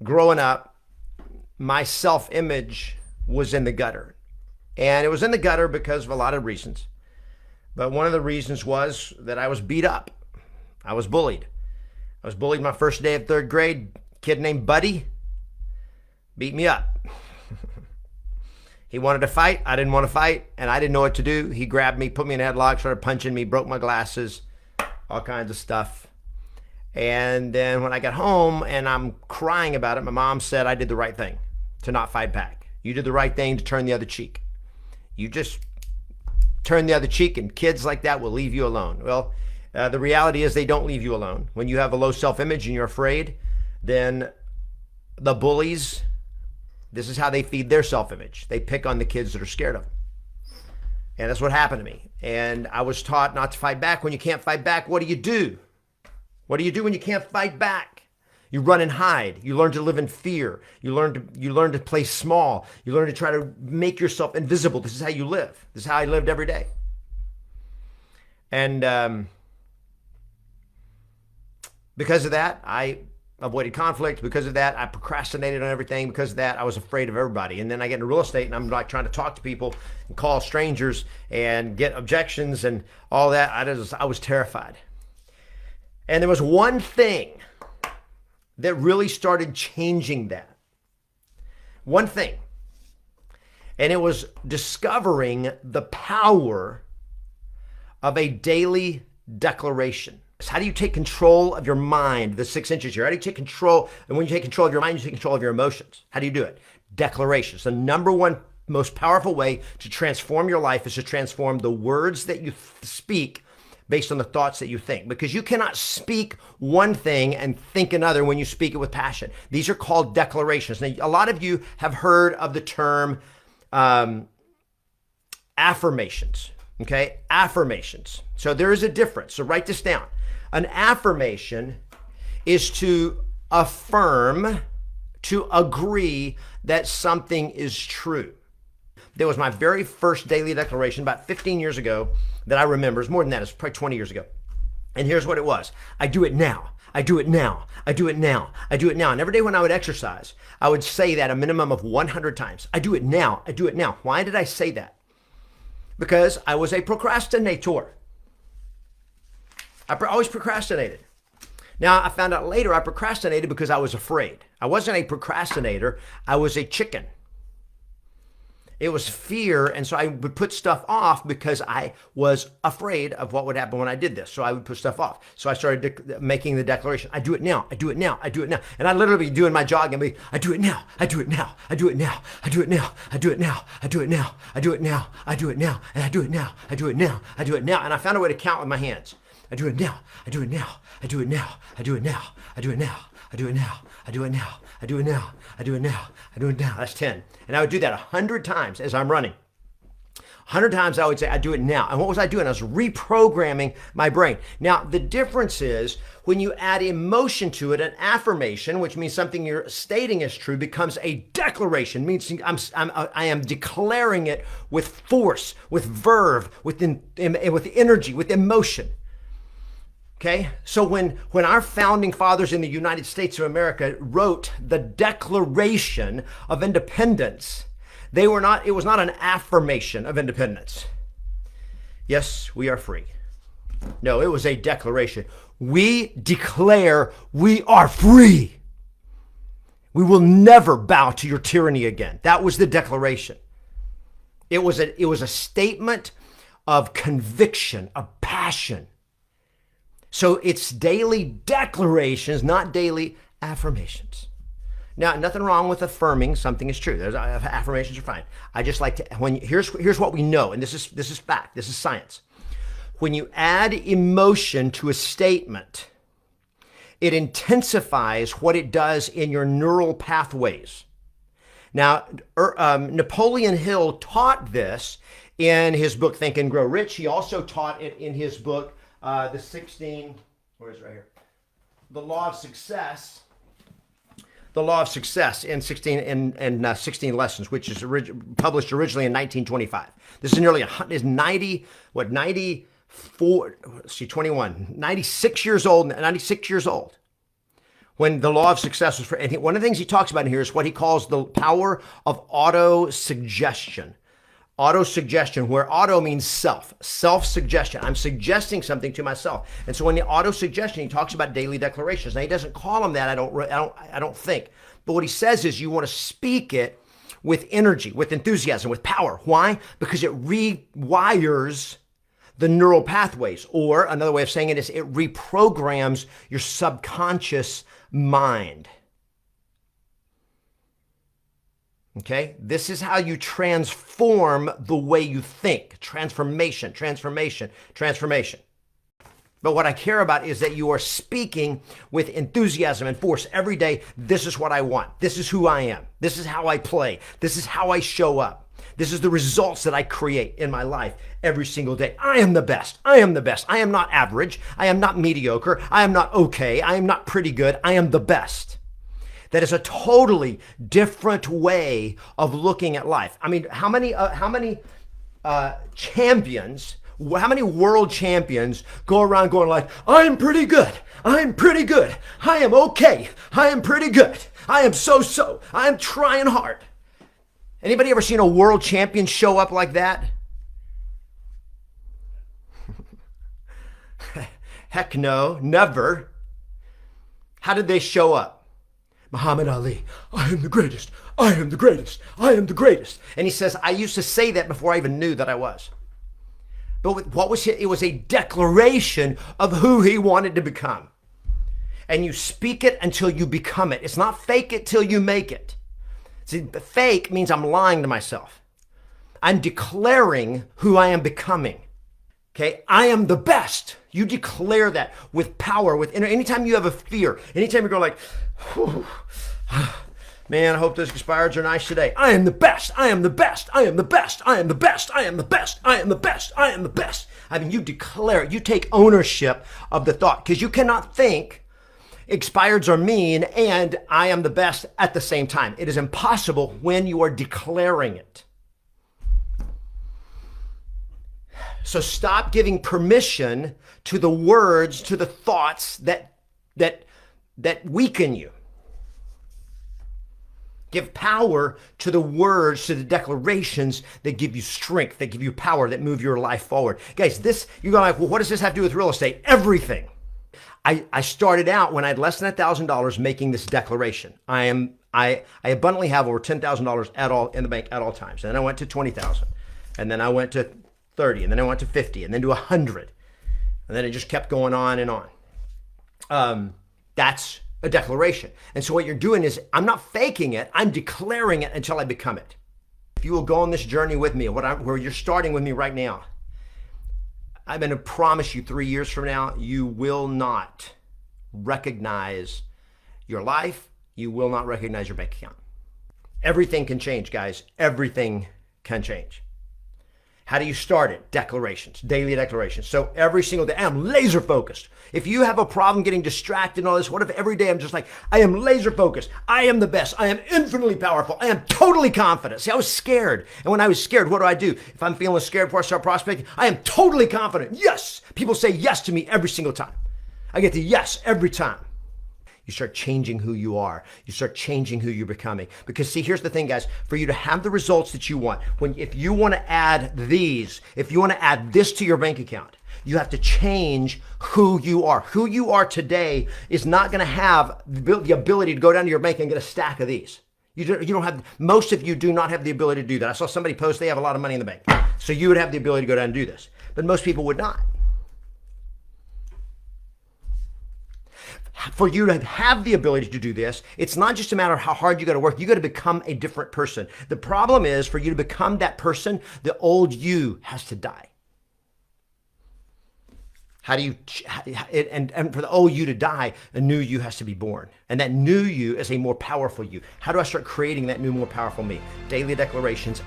growing up, my self-image was in the gutter. And it was in the gutter because of a lot of reasons. But one of the reasons was that I was beat up. I was bullied. I was bullied my first day of third grade. A kid named Buddy beat me up. He wanted to fight. I didn't want to fight, and I didn't know what to do. He grabbed me, put me in a headlock, started punching me, broke my glasses, all kinds of stuff. And then when I got home and I'm crying about it, my mom said I did the right thing to not fight back. You did the right thing to turn the other cheek. You just turn the other cheek, and kids like that will leave you alone. Well, the reality is they don't leave you alone. When you have a low self-image and you're afraid, then the bullies, this is how they feed their self-image. They pick on the kids that are scared of them. And that's what happened to me. And I was taught not to fight back. When you can't fight back, what do you do? What do you do when you can't fight back? You run and hide. You learn to live in fear. You learn to play small. You learn to try to make yourself invisible. This is how you live. This is how I lived every day. And because of that, I avoided conflict. Because of that, I procrastinated on everything. Because of that, I was afraid of everybody. And then I get into real estate and I'm like trying to talk to people and call strangers and get objections and all that. I was terrified. And there was one thing that really started changing that. One thing. And it was discovering the power of a daily declaration. How do you take control of your mind? The 6 inches here. How do you take control? And when you take control of your mind, you take control of your emotions. How do you do it? Declarations. The number one most powerful way to transform your life is to transform the words that you speak based on the thoughts that you think. Because you cannot speak one thing and think another when you speak it with passion. These are called declarations. Now, a lot of you have heard of the term affirmations. Okay, affirmations. So there is a difference. So write this down. An affirmation is to affirm, to agree that something is true. There was my very first daily declaration about 15 years ago that I remember. It's more than that. It's probably 20 years ago. And here's what it was. I do it now. I do it now. I do it now. I do it now. And every day when I would exercise, I would say that a minimum of 100 times. I do it now. I do it now. Why did I say that? Because I was a procrastinator. I always procrastinated. Now, I found out later I procrastinated because I was afraid. I wasn't a procrastinator. I was a chicken. It was fear, and so I would put stuff off because I was afraid of what would happen when I did this. So I would put stuff off. So I started making the declaration. I do it now. I do it now. I do it now. And I'd literally be doing my jogging and be, I do it now. I do it now. I do it now. I do it now. I do it now. I do it now. I do it now. I do it now. And I do it now. I do it now. I do it now. And I found a way to count with my hands. I do it now. I do it now. I do it now. I do it now. I do it now. I do it now. I do it now. I do it now. I do it now. I do it now. That's 10. And I would do that 100 times as I'm running. 100 times I would say, I do it now. And what was I doing? I was reprogramming my brain. Now, the difference is when you add emotion to it, an affirmation, which means something you're stating is true, becomes a declaration. Means I am declaring it with force, with verve, with energy, with emotion. Okay, so when our founding fathers in the United States of America wrote the Declaration of Independence, it was not an affirmation of independence. Yes, we are free. No, it was a declaration. We declare we are free. We will never bow to your tyranny again. That was the declaration. It was a statement of conviction, of passion. So it's daily declarations, not daily affirmations. Now, nothing wrong with affirming something is true. Affirmations are fine. I just like to, here's what we know, and this is fact, this is science. When you add emotion to a statement, it intensifies what it does in your neural pathways. Now, Napoleon Hill taught this in his book, Think and Grow Rich. He also taught it in his book, The Law of Success. The Law of Success in 16 lessons, which is published originally in 1925. This is nearly 96 years old. when the law of success was, and one of the things he talks about in here is what he calls the power of auto-suggestion. Auto-suggestion, where auto means self-suggestion. I'm suggesting something to myself. And so in the auto-suggestion, he talks about daily declarations. Now, he doesn't call them that, I don't think. But what he says is you want to speak it with energy, with enthusiasm, with power. Why? Because it rewires the neural pathways. Or another way of saying it is it reprograms your subconscious mind. Okay, this is how you transform the way you think. Transformation. But what I care about is that you are speaking with enthusiasm and force every day. This is what I want. This is who I am. This is how I play. This is how I show up. This is the results that I create in my life every single day. I am the best. I am the best. I am not average. I am not mediocre. I am not okay. I am not pretty good. I am the best. That is a totally different way of looking at life. I mean, how many champions, how many world champions go around going like, I'm pretty good. I'm pretty good. I am okay. I am pretty good. I am so. I am trying hard. Anybody ever seen a world champion show up like that? Heck no, never. How did they show up? Muhammad Ali, I am the greatest. I am the greatest. I am the greatest. And he says, I used to say that before I even knew that I was. But what was it? It was a declaration of who he wanted to become. And you speak it until you become it. It's not fake it till you make it. See, fake means I'm lying to myself. I'm declaring who I am becoming. Okay, I am the best. You declare that with power, with anytime you have a fear, anytime you go like, man, I hope those expireds are nice today. I am the best. I am the best. I am the best. I am the best. I am the best. I am the best. I am the best. I mean, you declare it. You take ownership of the thought, because you cannot think expireds are mean and I am the best at the same time. It is impossible when you are declaring it. So stop giving permission to the words, to the thoughts that weaken you. Give power to the words, to the declarations that give you strength, that give you power, that move your life forward. Guys, you're going like, well, what does this have to do with real estate? Everything. I started out when I had less than $1,000 making this declaration. I abundantly have over $10,000 in the bank at all times. And then I went to 20,000, and then I went to 30, and then I went to 50, and then to 100, and then it just kept going on and on. That's a declaration. And so what you're doing is, I'm not faking it, I'm declaring it until I become it. If you will go on this journey with me, where you're starting with me right now, I'm going to promise you 3 years from now, you will not recognize your life. You will not recognize your bank account. Everything can change, guys. Everything can change. How do you start it? Declarations, daily declarations. So every single day, I'm laser focused. If you have a problem getting distracted and all this, what if every day I'm just like, I am laser focused. I am the best. I am infinitely powerful. I am totally confident. See, I was scared. And when I was scared, what do? If I'm feeling scared before I start prospecting, I am totally confident. Yes. People say yes to me every single time. I get the yes every time. You start changing who you are. You start changing who you're becoming. Because see, here's the thing, guys. For you to have the results that you want, if you want to add if you want to add this to your bank account, you have to change who you are. Who you are today is not going to have the ability to go down to your bank and get a stack of these. You don't have, most of you do not have the ability to do that. I saw somebody post they have a lot of money in the bank. So you would have the ability to go down and do this. But most people would not. For you to have the ability to do this, it's not just a matter of how hard you got to work. You got to become a different person. The problem is, for you to become that person, the old you has to die. How do you, and for the old you to die, a new you has to be born. And that new you is a more powerful you. How do I start creating that new, more powerful me? Daily declarations